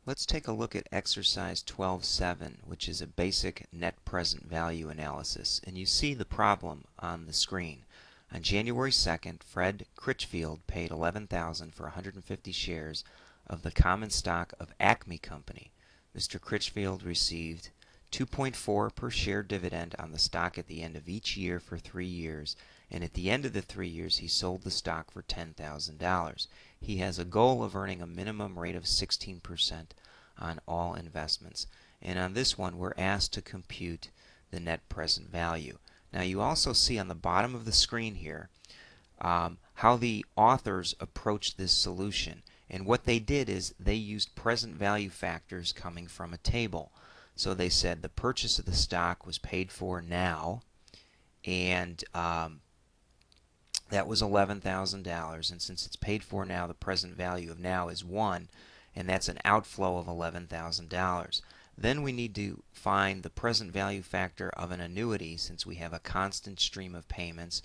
Let's take a look at exercise 12.7, which is a basic net present value analysis. And you see the problem on the screen. On January 2nd, Fred Critchfield paid $11,000 for 150 shares of the common stock of Acme Company. Mr. Critchfield received 2.4 per share dividend on the stock at the end of each year for 3 years, and at the end of the 3 years he sold the stock for $10,000. He has a goal of earning a minimum rate of 16% on all investments. And on this one we're asked to compute the net present value. Now you also see on the bottom of the screen here how the authors approached this solution. And what they did is they used present value factors coming from a table. So they said the purchase of the stock was paid for now, and that was $11,000, and since it's paid for now, the present value of now is 1, and that's an outflow of $11,000. Then we need to find the present value factor of an annuity, since we have a constant stream of payments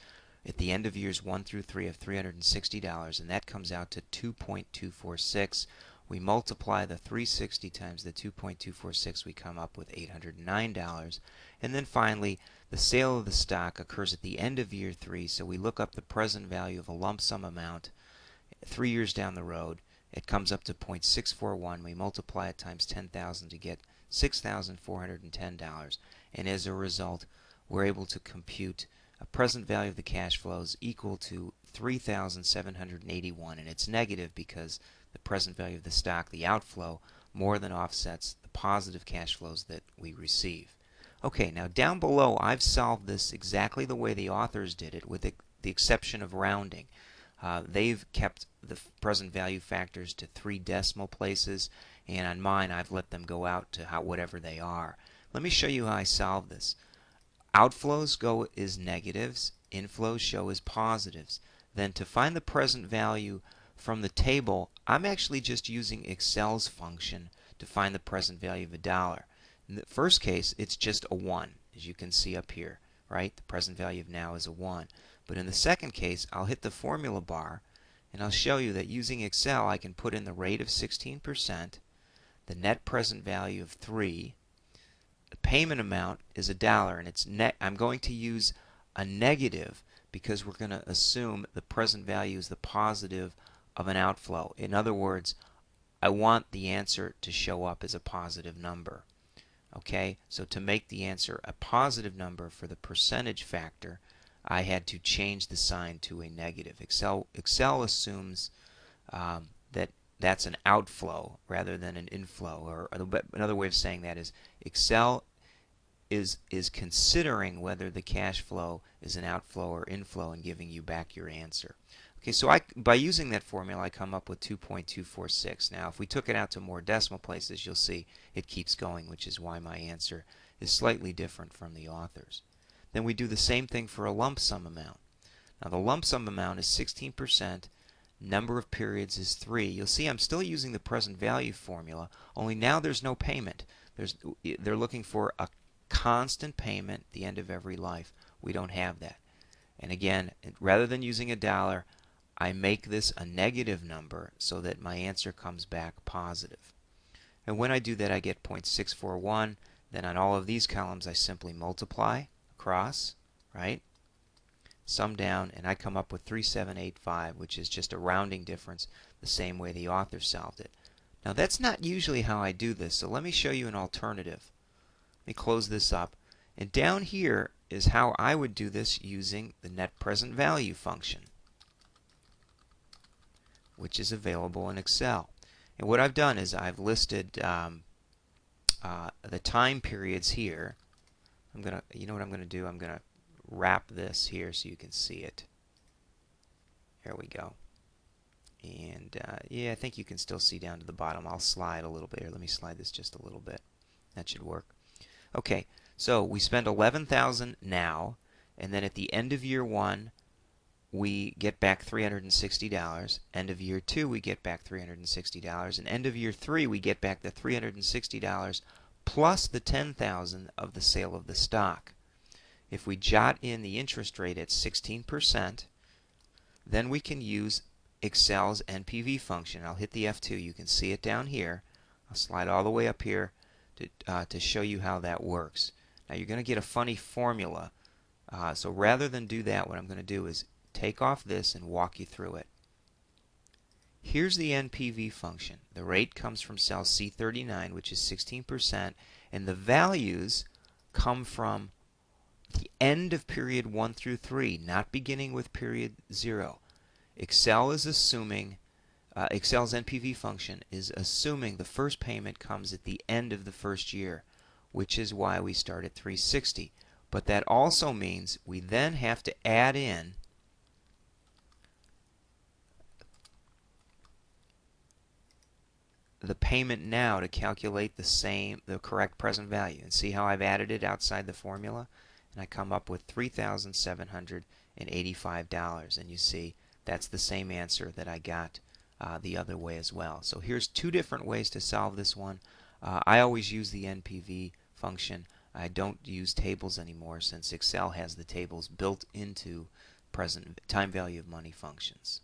at the end of years 1 through 3 of $360, and that comes out to 2.246. We multiply the 360 times the 2.246, we come up with $809. And then finally, the sale of the stock occurs at the end of year 3, so we look up the present value of a lump sum amount 3 years down the road. It comes up to 0.641. We multiply it times 10,000 to get $6,410. And as a result, we're able to compute a present value of the cash flows equal to $3,781, and it's negative because the present value of the stock, the outflow, more than offsets the positive cash flows that we receive. Okay, now down below I've solved this exactly the way the authors did it, with the exception of rounding. They've kept the present value factors to 3 decimal places, and on mine I've let them go out to whatever they are. Let me show you how I solve this. Outflows go as negatives, inflows show as positives. Then to find the present value from the table, I'm actually just using Excel's function to find the present value of a dollar. In the first case, it's just a 1, as you can see up here, right? The present value of now is a 1. But in the second case, I'll hit the formula bar, and I'll show you that using Excel I can put in the rate of 16%, the net present value of 3, the payment amount is $1, and it's net. I'm going to use a negative because we're going to assume the present value is the positive of an outflow. In other words, I want the answer to show up as a positive number. Okay, so to make the answer a positive number for the percentage factor, I had to change the sign to a negative. Excel assumes that that's an outflow rather than an inflow. Or another way of saying that is Excel is considering whether the cash flow is an outflow or inflow and giving you back your answer. Okay, so by using that formula I come up with 2.246. Now if we took it out to more decimal places, you'll see it keeps going, which is why my answer is slightly different from the authors. Then we do the same thing for a lump sum amount. Now the lump sum amount is 16%, number of periods is 3. You'll see I'm still using the present value formula, only now there's no payment. They're looking for a constant payment at the end of every life. We don't have that. And again, rather than using $1, I make this a negative number so that my answer comes back positive. And when I do that, I get 0.641. Then on all of these columns, I simply multiply across, right? Sum down, and I come up with 3785, which is just a rounding difference, the same way the author solved it. Now that's not usually how I do this, so let me show you an alternative. Let me close this up. And down here is how I would do this using the net present value function, which is available in Excel. And what I've done is I've listed the time periods here. You know what I'm going to do? I'm going to wrap this here so you can see it. There we go. And yeah, I think you can still see down to the bottom. I'll slide a little bit here. Let me slide this just a little bit. That should work. Okay, so we spend $11,000 now, and then at the end of year 1 we get back $360. End of year 2 we get back $360, and end of year 3 we get back the $360 plus the $10,000 of the sale of the stock. If we jot in the interest rate at 16%, then we can use Excel's Npv function. I'll hit the F2. You can see it down here. I'll slide all the way up here to show you how that works. Now you're going to get a funny formula. So rather than do that, what I'm going to do is take off this and walk you through it. Here's the NPV function. The rate comes from cell C39, which is 16%, and the values come from the end of period 1 through 3, not beginning with period 0. Excel's NPV function is assuming the first payment comes at the end of the first year, which is why we start at 360. But that also means we then have to add in the payment now to calculate the correct present value. And see how I've added it outside the formula? And I come up with $3,785. And you see that's the same answer that I got the other way as well. So here's two different ways to solve this one. I always use the NPV function. I don't use tables anymore since Excel has the tables built into present time value of money functions.